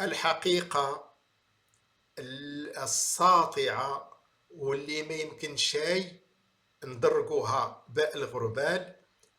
الحقيقة الساطعة واللي ما يمكن شيء ندرجوها باء الغربال.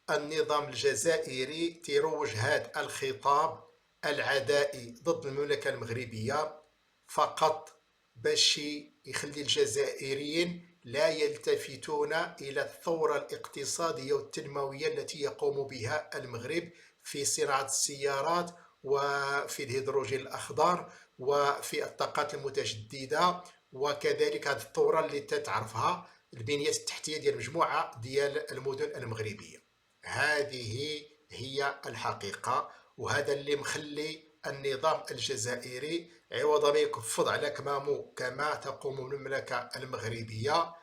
النظام الجزائري تيروج هذا الخطاب العدائي ضد المملكة المغربية فقط باش يخلي الجزائريين لا يلتفتون إلى الثورة الاقتصادية والتنموية التي يقوم بها المغرب في صناعة السيارات وفي الهيدروجين الأخضر وفي الطاقات المتجددة. وكذلك هذه الثورة اللي تتعرفها البنية التحتية ديال مجموعة ديال المدن المغربية. هذه هي الحقيقة، وهذا اللي مخلي النظام الجزائري عوض ما يكفض على كمامه كما تقوم المملكة المغربية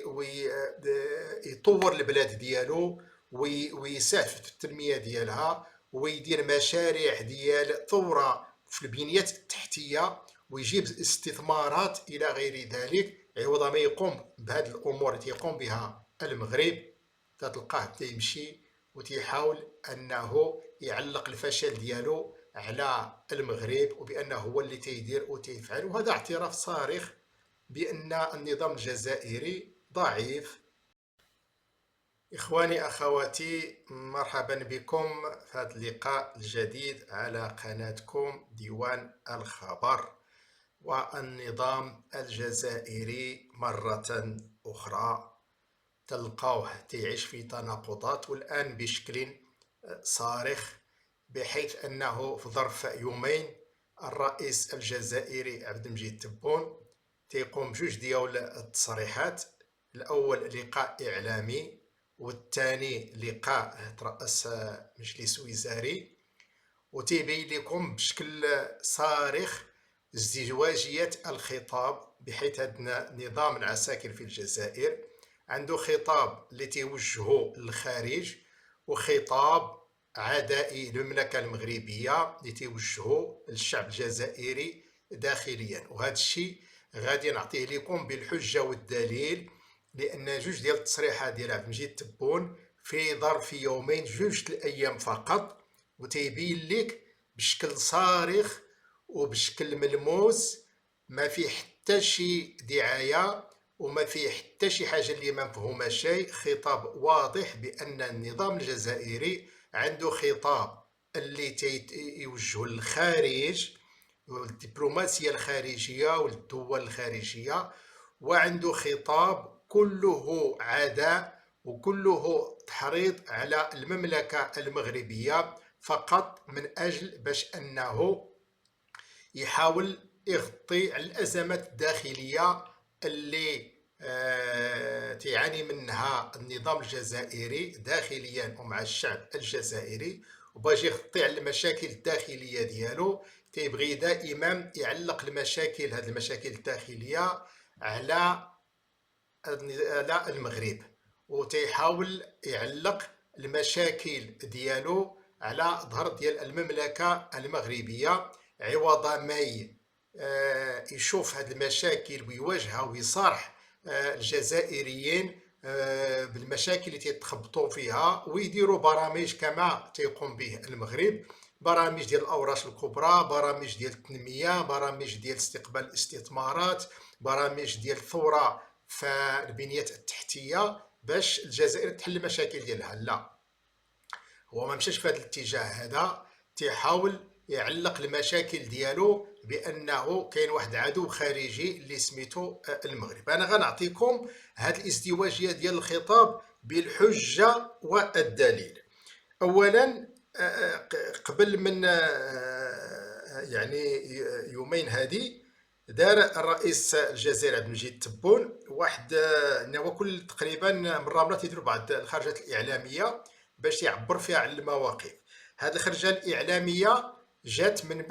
ويطور البلاد ديالو ويساهم في التنمية ديالها ويدير مشاريع ديال ثورة في البنية التحتية ويجيب استثمارات إلى غير ذلك. عوض ما يقوم بهذه الأمور التي يقوم بها المغرب تتلقاه تيمشي وتيحاول أنه يعلق الفشل ديالو على المغرب وبأنه هو اللي تيدير وتيفعل، وهذا اعتراف صارخ بأن النظام الجزائري ضعيف. إخواني أخواتي، مرحبا بكم في هذا اللقاء الجديد على قناتكم ديوان الخبر. والنظام الجزائري مرة أخرى تلقاوه تعيش في تناقضات، والآن بشكل صارخ، بحيث أنه في ظرف يومين الرئيس الجزائري عبد المجيد تبون تيقوم بجوج ديال التصريحات. الأول لقاء إعلامي، والثاني لقاء ترأس مجلس وزاري، وتيبين لكم بشكل صارخ ازدواجية الخطاب، بحيث هذا نظام العساكر في الجزائر عنده خطاب اللي تيوجهه للخارج وخطاب عدائي للمملكة المغربية اللي تيوجهه للشعب الجزائري داخليا. وهذا الشيء غادي نعطيه لكم بالحجة والدليل، لأن جوج ديال التصريحات ديال عبد المجيد تبون في ظرف يومين، جوج الأيام فقط، وتيبين لك بشكل صارخ وبشكل ملموس ما في حتى شي دعاية وما في حتى شي حاجة اللي ما مفهومة شيء. خطاب واضح بأن النظام الجزائري عنده خطاب اللي يوجهه للخارج والدبلوماسية الخارجية والدول الخارجية، وعنده خطاب كله عداء وكله تحريض على المملكة المغربية فقط من أجل باش أنه يحاول يغطي على الأزمات الداخلية اللي تعاني منها النظام الجزائري داخليا ومع الشعب الجزائري، وباش يغطي على المشاكل الداخلية ديالو تيبغي دائما يعلق المشاكل، هذه المشاكل الداخلية، على المغرب، وتيحاول يعلق المشاكل ديالو على ظهر ديال المملكة المغربية، عوض ما يشوف هذه المشاكل ويواجهها ويصارح الجزائريين بالمشاكل اللي تيتخبطوا فيها، ويديروا برامج كما تيقوم به المغرب، برامج ديال الأوراش الكبرى، برامج ديال التنمية، برامج ديال استقبال الاستثمارات، برامج ديال الثورة في البنية التحتية باش الجزائر تحل المشاكل ديالها. لا، هو ما مشاش في هذا الاتجاه، هذا تيحاول يعلق المشاكل ديالو بانه كاين واحد عدو خارجي اللي سميتو المغرب. انا غنعطيكم هذه الازدواجيه ديال الخطاب بالحجه والدليل. اولا، قبل من يعني يومين هذه دار الرئيس الجزائري عبد المجيد تبون واحد، هو كل تقريبا مره تيديروا بعض الخرجات الاعلاميه باش يعبر فيها على المواقف. هذه الخرجه الاعلاميه جات من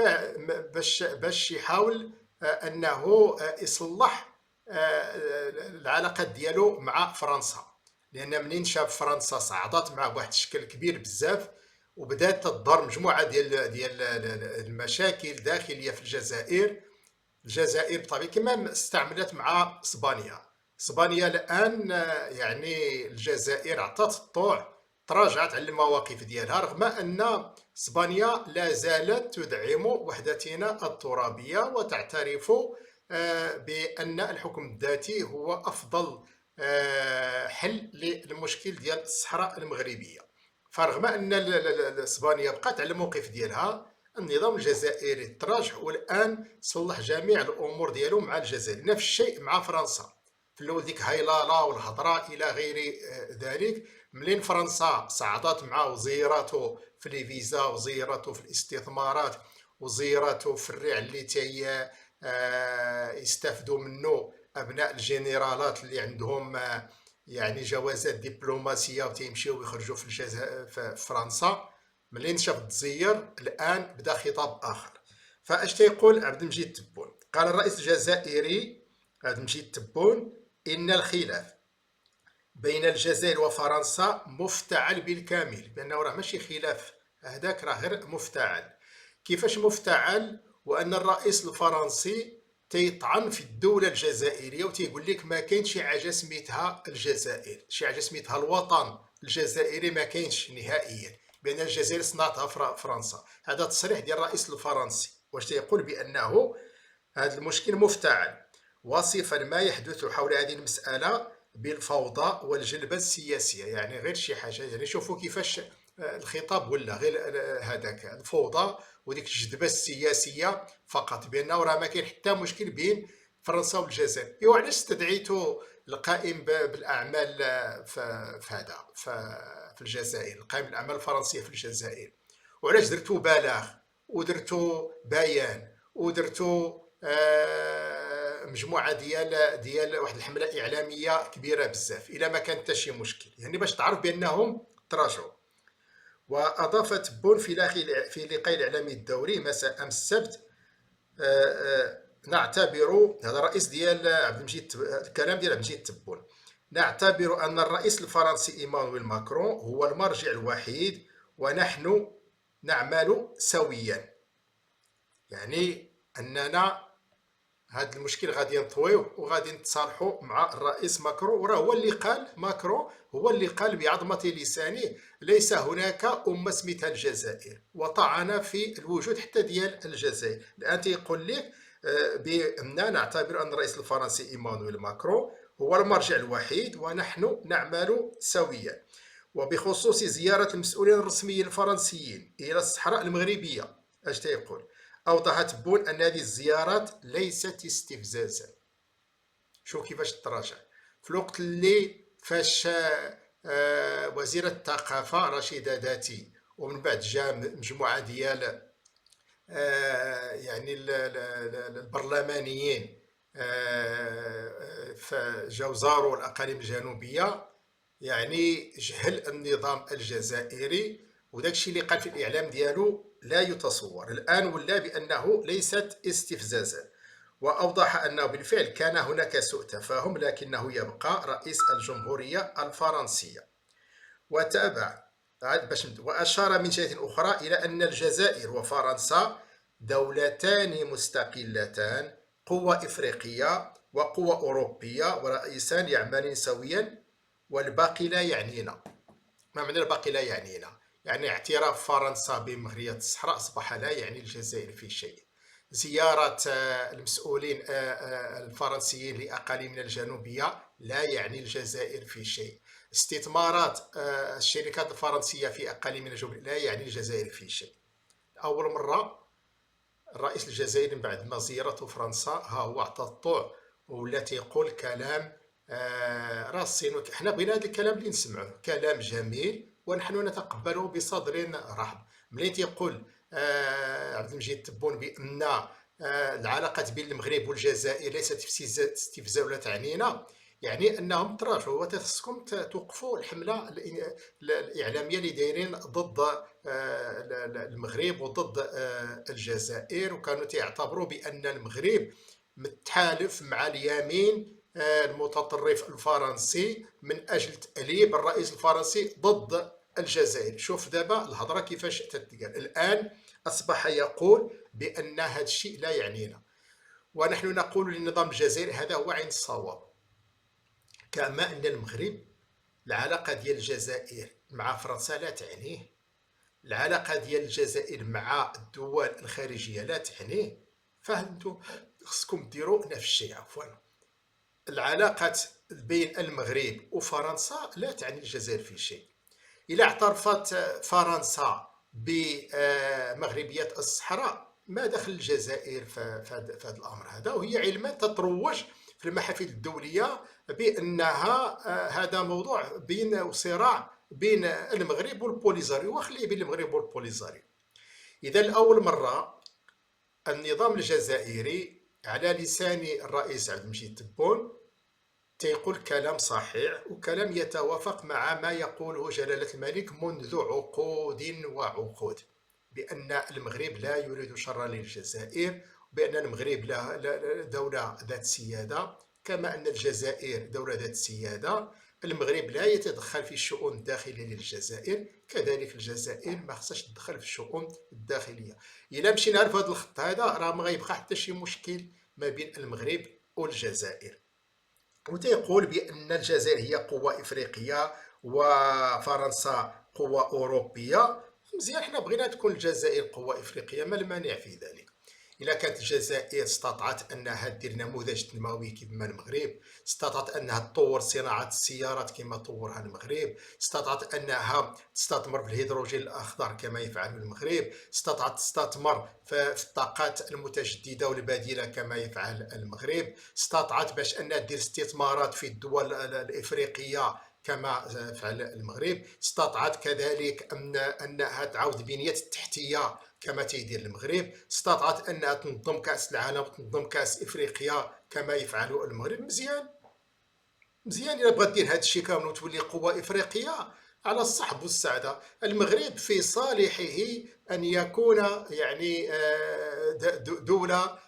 باش يحاول انه يصلح العلاقات ديالو مع فرنسا، لان منين شاف فرنسا صعدت معه بواحد الشكل كبير بزاف وبدات تظهر مجموعه ديال المشاكل داخليه في الجزائر. الجزائر بطبيعه كما استعملت مع اسبانيا الان، يعني الجزائر عطات الطوع، تراجعت على المواقف ديالها، رغم ان إسبانيا لا زالت تدعم وحدتنا الترابية وتعترف بأن الحكم الذاتي هو أفضل حل للمشكل ديال الصحراء المغربية. فرغم أن إسبانيا بقات على الموقف ديالها، النظام الجزائري تراجع والآن صلح جميع الأمور ديالو مع الجزائر. نفس الشيء مع فرنسا، في الأول ديك هايلالا والهضرة إلى غير ذلك. ملين فرنسا صعدت مع وزيراته في لي فيزا، وزيراته في الاستثمارات، وزيراته في الريع اللي تي يستافدوا منه ابناء الجنرالات اللي عندهم يعني جوازات دبلوماسيه وتيمشيو ويخرجوا في في فرنسا. ملين شاف تزير الان بدا خطاب اخر. فاش تيقول عبد المجيد تبون؟ قال الرئيس الجزائري عبد المجيد تبون ان الخلاف بين الجزائر وفرنسا مفتعل بالكامل، بانه راه ماشي خلاف، هذاك راه غير مفتعل. كيفاش مفتعل؟ وان الرئيس الفرنسي تيطعن في الدوله الجزائريه وتيقول لك ما كاينش شي حاجه سميتها الجزائر، شي حاجه سميتها الوطن الجزائري ما كاينش نهائيا، بان الجزائر صنعتها فرنسا. هذا تصريح ديال الرئيس الفرنسي واش تيقول بانه هذا المشكل مفتعل، وصفا ما يحدث حول هذه المساله بالفوضى والجلبه السياسيه. يعني غير شي حاجه، يعني شوفوا كيفاش الخطاب ولا غير هذاك الفوضى وديك الجذبه السياسيه فقط، بانه راه ما كاين حتى مشكل بين فرنسا والجزائر. ايوا علاش استدعيتوا القائم بالاعمال في هذا في الجزائر، القائم بالاعمال الفرنسيه في الجزائر؟ وعلاش درتوا بلاغ ودرتوا بيان ودرتوا مجموعه ديال واحد الحمله اعلاميه كبيره بزاف، الا ما كان حتى شي مشكل، يعني باش تعرف بانهم تراجعوا. واضافت بون في لقاء الاعلامي الدوري مساء امس السبت، نعتبر، هذا الرئيس ديال عبد المجيد، الكلام ديال عبد المجيد تبون، نعتبر ان الرئيس الفرنسي ايمانويل ماكرون هو المرجع الوحيد ونحن نعمل سويا. يعني اننا هذا المشكل غادي نطويوه وغادي نتصالحوا مع الرئيس ماكرون. وراه هو اللي قال، ماكرون هو اللي قال بعظمه لسانه ليس هناك امه سميتها الجزائر، وطعن في الوجود حتى ديال الجزائر. الان تيقول لك باننا نعتبر ان الرئيس الفرنسي ايمانويل ماكرون هو المرجع الوحيد ونحن نعمل سويا. وبخصوص زياره المسؤولين الرسميين الفرنسيين الى الصحراء المغربيه، اش تيقول؟ أوضح تبون أن هذه الزيارات ليست استفزازا. شوف كيفاش تراجع في الوقت اللي فاش وزيرة الثقافة رشيدة داتي ومن بعد جاء مجموعة ديال يعني البرلمانيين فجاو زاروا الأقاليم الجنوبية، يعني جهل النظام الجزائري، وداكشي اللي قال في الإعلام ديالو لا يتصور. الآن ولا بأنه ليست استفزازا، وأوضح أنه بالفعل كان هناك سوء تفاهم لكنه يبقى رئيس الجمهورية الفرنسية. وتابع وأشار من جهة أخرى إلى أن الجزائر وفرنسا دولتان مستقلتان، قوة إفريقية وقوة أوروبية، ورئيسان يعملان سويا والباقي لا يعنينا. ما معنى الباقي لا يعنينا؟ يعني اعتراف فرنسا بمغرية الصحراء أصبح لا يعني الجزائر في شيء. زيارة المسؤولين الفرنسيين لأقاليمنا الجنوبية لا يعني الجزائر في شيء. استثمارات الشركات الفرنسية في أقاليمنا الجنوبية لا يعني الجزائر في شيء. أول مرة الرئيس الجزائري بعد ما زيارته فرنسا ها هو عطى الطوع ولا تيقول كلام راسين. حنا بغينا هذا الكلام اللي نسمعوه كلام جميل ونحن نتقبله بصدر رحب. ملي تيقول عبد المجيد تبون بان العلاقات بين المغرب والجزائر ليست استفزاز ولا تعنينا، يعني انهم تراجعوا وتخصكم توقفوا الحمله الاعلاميه اللي دايرين ضد المغرب وضد الجزائر. وكانوا تعتبروا بان المغرب متحالف مع اليمين المتطرف الفرنسي من اجل تأليب الرئيس الفرنسي ضد الجزائر. شوف دابا الهضره كيفاش تتقال. الان اصبح يقول بان هذا الشيء لا يعنينا، ونحن نقول للنظام الجزائري هذا هو عين الصواب. كما ان المغرب العلاقه ديال الجزائر مع فرنسا لا تعنيه، العلاقة ديال الجزائر مع الدول الخارجية لا تعنيه، فهمتوا خصكم ديروا نفس الشيء. عفوا، العلاقات بين المغرب وفرنسا لا تعني الجزائر في شيء. إذا اعترفت فرنسا بمغربية الصحراء، ما دخل الجزائر في هذا الأمر هذا؟ وهي علما تتروج في المحافل الدولية بأنها هذا موضوع بين صراع بين المغرب والبوليزاريو، وخليه بين المغرب والبوليزاريو. إذا لأول مرة النظام الجزائري على لسان الرئيس عبد المجيد تبون تيقول كلام صحيح وكلام يتوافق مع ما يقوله جلالة الملك منذ عقود وعقود، بأن المغرب لا يريد شرا للجزائر، وبأن المغرب دولة ذات سيادة كما أن الجزائر دولة ذات سيادة. المغرب لا يتدخل في الشؤون الداخلية للجزائر، كذلك الجزائر ما خصهاش تدخل في الشؤون الداخلية. إلا مشينا في هذا الخط هذا راه ما غيبقى حتى شي مشكل ما بين المغرب والجزائر. وتيقول بأن الجزائر هي قوة إفريقية وفرنسا قوة أوروبية. مزيان، حنا بغينا تكون الجزائر قوة إفريقية، ما المانع في ذلك؟ إلا كانت الجزائر استطاعت أنها دير نموذج تنموي كما المغرب، استطاعت أنها تطور صناعة السيارات كما طورها المغرب، استطاعت أنها تستثمر في الهيدروجين الأخضر كما يفعل المغرب، استطاعت تستثمر في الطاقات المتجددة والبديلة كما يفعل المغرب، استطاعت باش أنها دير استثمارات في الدول الإفريقية كما فعل المغرب، استطاعت كذلك أنها تعاود البنية التحتية كما تيدير المغرب، استطاعت أنها تنظم كأس العالم وتنظم كأس إفريقيا كما يفعل المغرب. مزيان مزيان، إلا بغات دير هذا الشيء كامل وتولي قوة إفريقية على الصحب والسعادة. المغرب في صالحه أن يكون يعني دولة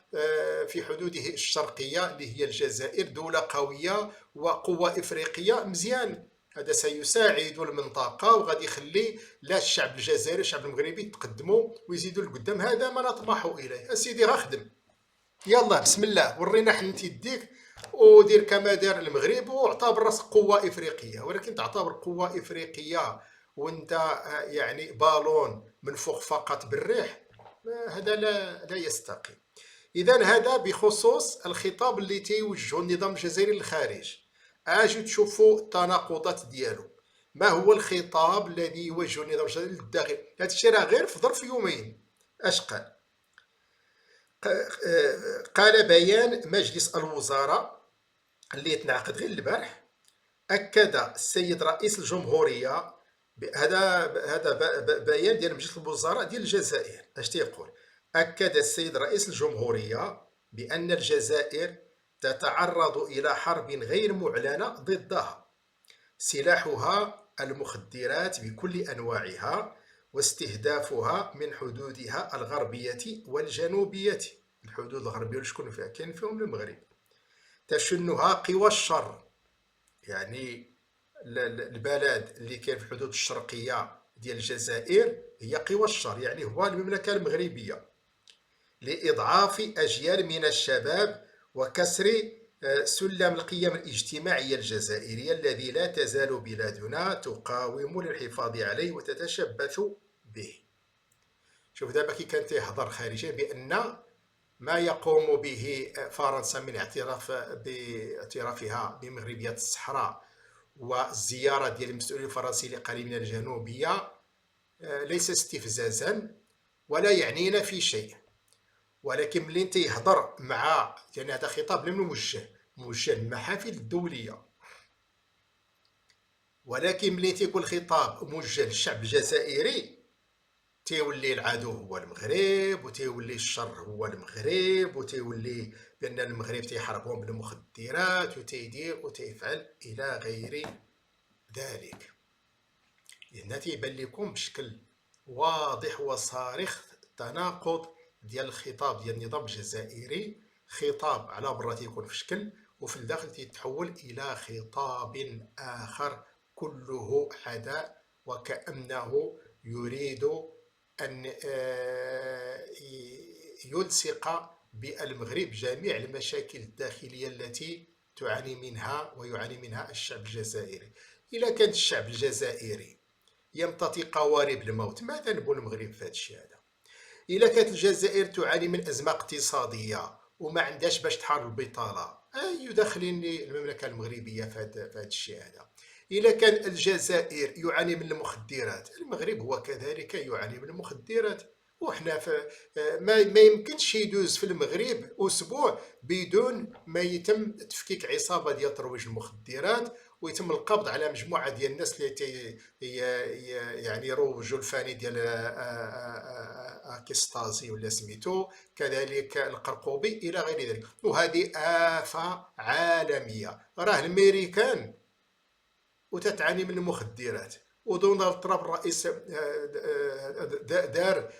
في حدوده الشرقية اللي هي الجزائر، دولة قوية وقوة إفريقية. مزيان، هذا سيساعد المنطقة وغادي يخلي لا الشعب الجزائري الشعب المغربي يتقدموا ويزيدوا لقدام. هذا ما نطمح إليه. أسيدي راه خدم، يلا بسم الله ورينا حنت يديك ودير كما دار المغرب واعتبر راسك قوة إفريقية. ولكن تعتبر قوة إفريقية وانت يعني بالون منفوخ فقط بالريح، هذا لا يستقيم. إذا هذا بخصوص الخطاب اللي تيوجهه النظام الجزائري للخارج. اجي تشوفوا التناقضات ديالو. ما هو الخطاب الذي يوجه النظام الجزائري للداخل؟ هذا الشيء راه غير في ظرف يومين. اش قال؟ قال بيان مجلس الوزراء اللي تنعقد غير البارح. أكد السيد رئيس الجمهورية هذا بيان ديال مجلس الوزراء ديال الجزائر. اش تيقول؟ أكد السيد رئيس الجمهورية بأن الجزائر تتعرض إلى حرب غير معلنة ضدها، سلاحها المخدرات بكل أنواعها واستهدافها من حدودها الغربية والجنوبية. الحدود الغربية شكون فيها؟ كاين فيهم المغرب. تشنها قوى الشر، يعني البلد اللي كاين في الحدود الشرقية ديال الجزائر هي قوى الشر، يعني هو المملكة المغربية، لإضعاف أجيال من الشباب وكسر سلم القيم الاجتماعية الجزائرية الذي لا تزال بلادنا تقاوم للحفاظ عليه وتتشبث به. شوف دابا كي كان تيهضر خارجيا بأن ما يقوم به فرنسا من باعترافها بمغربية الصحراء والزيارة ديال المسؤول الفرنسي لقليل من الجنوبية ليس استفزازا ولا يعنينا في شيء. ولكن ملي تيهضر مع، يعني هذا خطاب لمن موجه للمحافل الدولية، ولكن ملي تيكون خطاب موجه للشعب الجزائري تيولي العدو هو المغرب، وتيولي الشر هو المغرب، وتيولي بأن المغرب تيحاربهم بالمخدرات وتيدير وتيفعل إلى غير ذلك. لأن تيبان لكم بشكل واضح وصارخ تناقض ديال الخطاب ديال النظام الجزائري. خطاب على برا تيكون في شكل، وفي الداخل تيتحول إلى خطاب آخر كله عداء، وكأنه يريد أن يلصق بالمغرب جميع المشاكل الداخلية التي تعاني منها ويعاني منها الشعب الجزائري. إذا كان الشعب الجزائري يمتطي قوارب الموت. ماذا نبغوا المغرب في هذا الشيء هذا؟ إلا كانت الجزائر تعاني من أزمة اقتصادية وما عندهاش باش تحارب البطالة، أي دخل للمملكة المغربية في هذا الشيء هذا؟ إلا كان الجزائر يعاني من المخدرات، المغرب هو كذلك يعاني من المخدرات. وحنا ما يمكنش يدوز في المغرب أسبوع بدون ما يتم تفكيك عصابة ديال ترويج المخدرات، ويتم القبض على مجموعة ديال الناس اللي يعني يروجوا الفاني ديال كيستازي ولا سميتو، كذلك القرقوبي الى غير ذلك. وهذه آفة عالمية. راه الميريكان وتتعاني من المخدرات، ودونالد ترامب الرئيس دار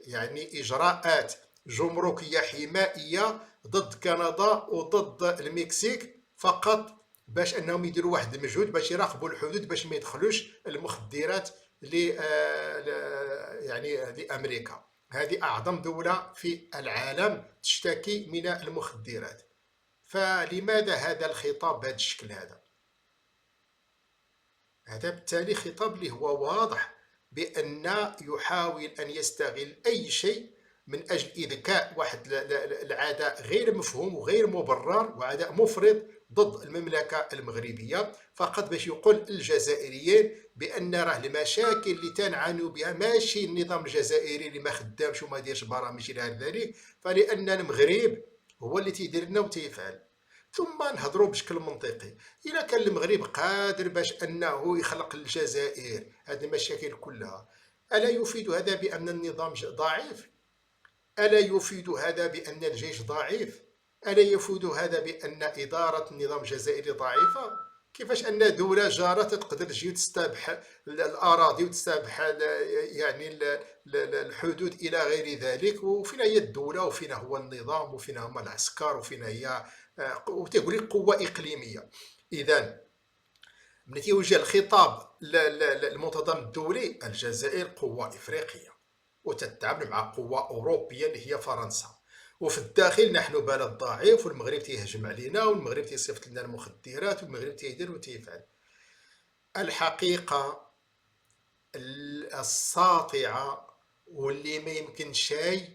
يعني إجراءات جمركية حمائية ضد كندا وضد المكسيك فقط باش انهم يديروا واحد المجهود باش يراقبوا الحدود باش ما يدخلوش المخدرات يعني لامريكا. هذه اعظم دوله في العالم تشتكي من المخدرات. فلماذا هذا الخطاب بهذا الشكل هذا؟ هذا بالتالي خطاب اللي هو واضح بأن يحاول أن يستغل أي شيء من أجل إذكاء واحد العداء غير مفهوم وغير مبرر وعداء مفرط ضد المملكة المغربية، فقط باش يقول الجزائريين بأن راه المشاكل اللي تنعانوا بها ماشي النظام الجزائري اللي ما خدامش وما ديرش برامج إلى ذلك، فلأن المغرب هو اللي تيدير لنا وتيفعل. ثم نهضروا بشكل منطقي. إذا كان المغرب قادر باش أنه يخلق للجزائر هذه المشاكل كلها، ألا يفيد هذا بأن النظام ضعيف؟ ألا يفيد هذا بأن الجيش ضعيف؟ ألا يفيد هذا بأن إدارة النظام الجزائري ضعيفة؟ كيفاش أن دولة جارة تقدر تجي تستبح الأراضي وتستبح يعني الحدود إلى غير ذلك، وفينا هي الدولة وفينا هو النظام وفينا هما العسكر وفينا هي وتقول لك قوة إقليمية. إذا من تيوجه الخطاب المنتظم الدولي، الجزائر قوة إفريقية وتتعامل مع قوة أوروبية اللي هي فرنسا، وفي الداخل نحن بلد ضعيف والمغرب تيهجم علينا والمغرب تيصيفط لنا المخدرات والمغرب تيدير وتيفعل. الحقيقة الساطعة واللي ما يمكن شيء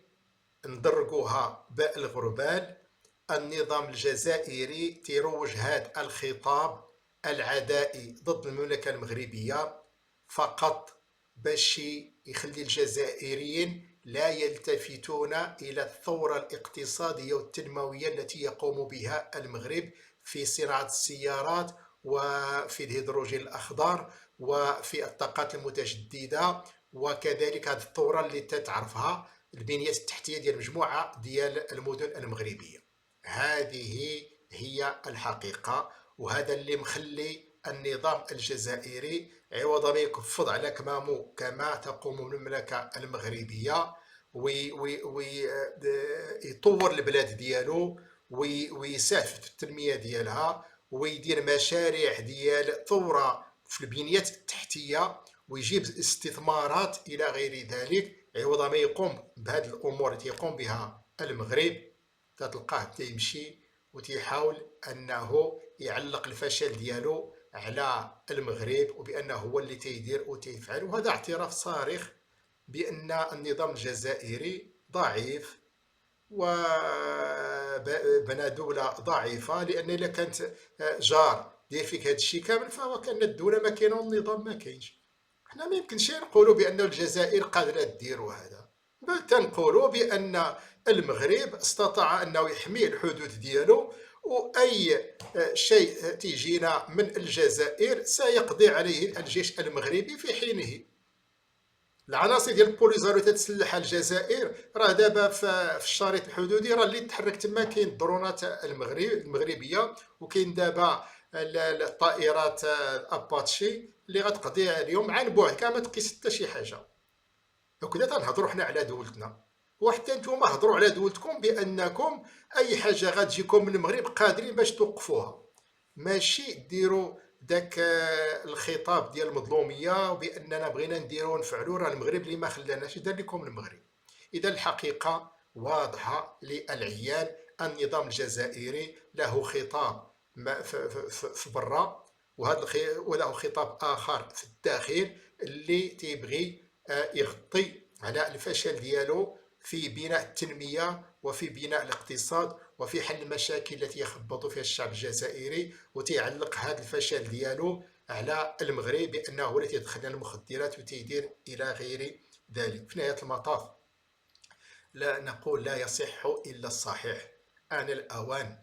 ندرجوها باء الغربال، النظام الجزائري تيروج هذا الخطاب العدائي ضد المملكة المغربية فقط باش يخلي الجزائريين لا يلتفتون إلى الثورة الاقتصادية والتنموية التي يقوم بها المغرب في صناعة السيارات وفي الهيدروجين الأخضر وفي الطاقات المتجددة، وكذلك هذه الثورة اللي تتعرفها البنية التحتية ديال مجموعة ديال المدن المغربية. هذه هي الحقيقة، وهذا اللي مخلي النظام الجزائري عوض ما يكفض على كمامه كما تقوم المملكة المغربية ويطور البلاد ديالو ويساهم في التنمية ديالها ويدير مشاريع ديال ثورة في البنيات التحتية ويجيب استثمارات إلى غير ذلك، عوض ما يقوم بهذه الأمور التي يقوم بها المغرب تتلقاه تيمشي وتيحاول أنه يعلق الفشل ديالو على المغرب وبأنه هو اللي تيدير وتيفعل. وهذا اعتراف صارخ بأن النظام الجزائري ضعيف وبنى دولة ضعيفة، لأن إلا كانت جار دير فيك هذا الشيء كامل فهو كأن الدولة ما كاينة والنظام ما كاينش. حنا ما يمكنش نقولوا بأن الجزائر قادرة دير هذا، بل تنقولوا بأن المغرب استطاع أنه يحمي الحدود ديالو، وأي شيء تيجينا من الجزائر سيقضي عليه الجيش المغربي في حينه. العناصر ديال البوليزاريو تتسلح الجزائر، راه دابا في الشريط الحدودي راه اللي تحرك تما كاين الدرونات المغربيه، وكاين دابا الطائرات الاباتشي اللي غتقضي اليوم عن بعد كاع ما تقيس حتى شي حاجه. وكذا تنهضروا حنا على دولتنا، وحتى نتوما هضروا على دولتكم بانكم اي حاجه غتجيكم من المغرب قادرين باش توقفوها، ماشي ديروا داك الخطاب ديال المظلوميه وباننا بغينا نديروا ونفعلوا راه المغرب اللي ما خلاناش دار لكم المغرب. اذا الحقيقه واضحه للعيان، النظام الجزائري له خطاب في برا وله خطاب آخر في الداخل اللي تيبغي يغطي على الفشل ديالو في بناء التنمية وفي بناء الاقتصاد وفي حل المشاكل التي يخبط فيها الشعب الجزائري، وتيعلق هذا الفشل ديالو على المغرب بأنه هو الذي يدخل المخدرات وتيدير إلى غير ذلك. في نهاية المطاف لا نقول لا يصح إلا الصحيح. آن الأوان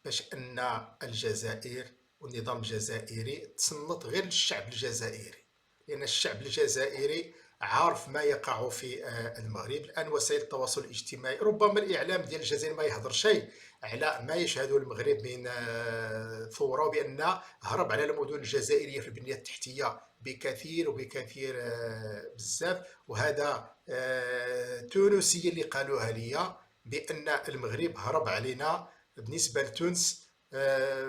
باش أن الجزائر والنظام الجزائري تصنت غير للشعب الجزائري، لأن الشعب الجزائري عارف ما يقع في المغرب الآن. وسائل التواصل الاجتماعي، ربما الإعلام ديال الجزائر ما يهضر شيء على ما يشهده المغرب من ثورة، وبأن هرب على المدن الجزائرية في البنية التحتية بكثير وبكثير بزاف. وهذا تونسية اللي قالوها لي بأن المغرب هرب علينا بالنسبة لتونس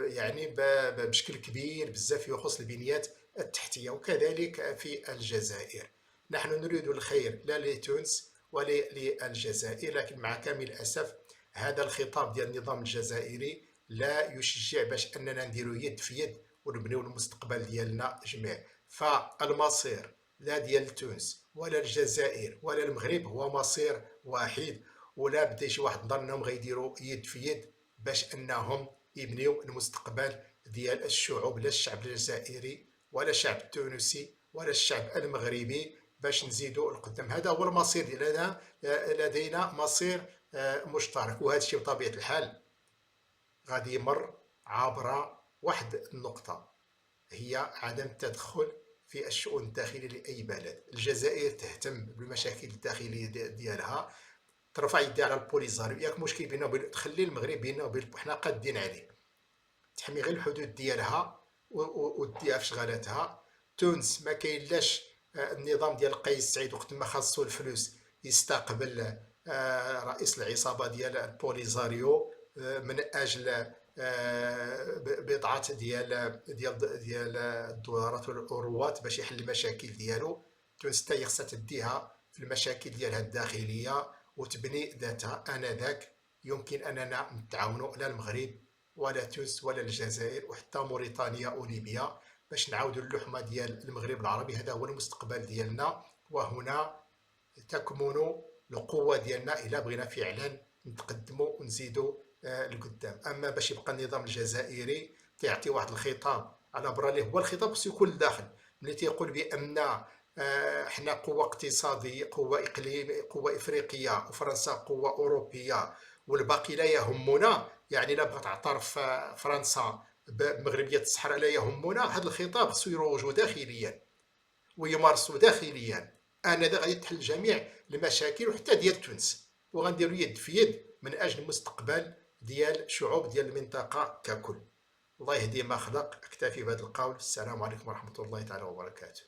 يعني بشكل كبير بزاف يخص البنيات التحتية، وكذلك في الجزائر. نحن نريد الخير لا لتونس ولا للجزائر، لكن مع كامل الأسف هذا الخطاب ديال النظام الجزائري لا يشجع باش أننا نديرو يد في يد ونبنيو المستقبل ديالنا جميع. فالمصير لا ديال تونس ولا الجزائر ولا المغرب هو مصير واحد، ولا بدا شي واحد نظن انهم غيديروا يد في يد باش انهم يبنيو المستقبل ديال الشعوب، لا الشعب الجزائري ولا الشعب التونسي ولا الشعب المغربي، باش نزيدوا القدام. هذا هو المصير ديالنا، لدينا مصير مشترك. وهذا الشيء بطبيعة الحال غادي يمر عبر واحد النقطة، هي عدم التدخل في الشؤون الداخلية لأي بلد. الجزائر تهتم بالمشاكل الداخلية ديالها، ترفع يديها على البوليزاريو. ياك مشكل بيننا وبين، تخلي المغرب بيننا وبين حنا قادين عليه، تحمي غير الحدود ديالها وديها في شغالاتها. تونس ما كاين لاش النظام ديال قيس سعيد وقت ما خاصو الفلوس يستقبل رئيس العصابة ديال البوليزاريو من أجل بضعة ديال الدولارات والأوروات باش يحل المشاكل ديالو. تونس حتى هي خصها تديها في المشاكل ديالها الداخلية وتبني ذاتها. آنذاك يمكن أننا نتعاونوا، لا المغرب ولا تونس ولا الجزائر وحتى موريتانيا وليبيا، باش نعاودوا اللحمة ديال المغرب العربي. هذا هو المستقبل ديالنا، وهنا تكمن القوة ديالنا إلا بغينا فعلا نتقدموا ونزيدوا لقدام. أما باش يبقى النظام الجزائري تيعطي واحد الخطاب على برا اللي هو الخطاب خصو يكون لداخل، ملي تيقول بأن حنا قوة اقتصادية، قوة إقليمية، قوة إفريقية، وفرنسا قوة أوروبية والباقي لا يهمنا. يعني لا بغات تعترف فرنسا بمغربية الصحراء لا يهمنا. هذا الخطاب خصو يروجو داخليا ويمارسوا داخليا. آنذاك غادي تحل جميع المشاكل وحتى ديال تونس، وغنديروا يد في يد من أجل المستقبل ديال شعوب ديال المنطقة ككل. الله يهدي ما خلق. أكتفي بهذا القول. السلام عليكم ورحمة الله تعالى وبركاته.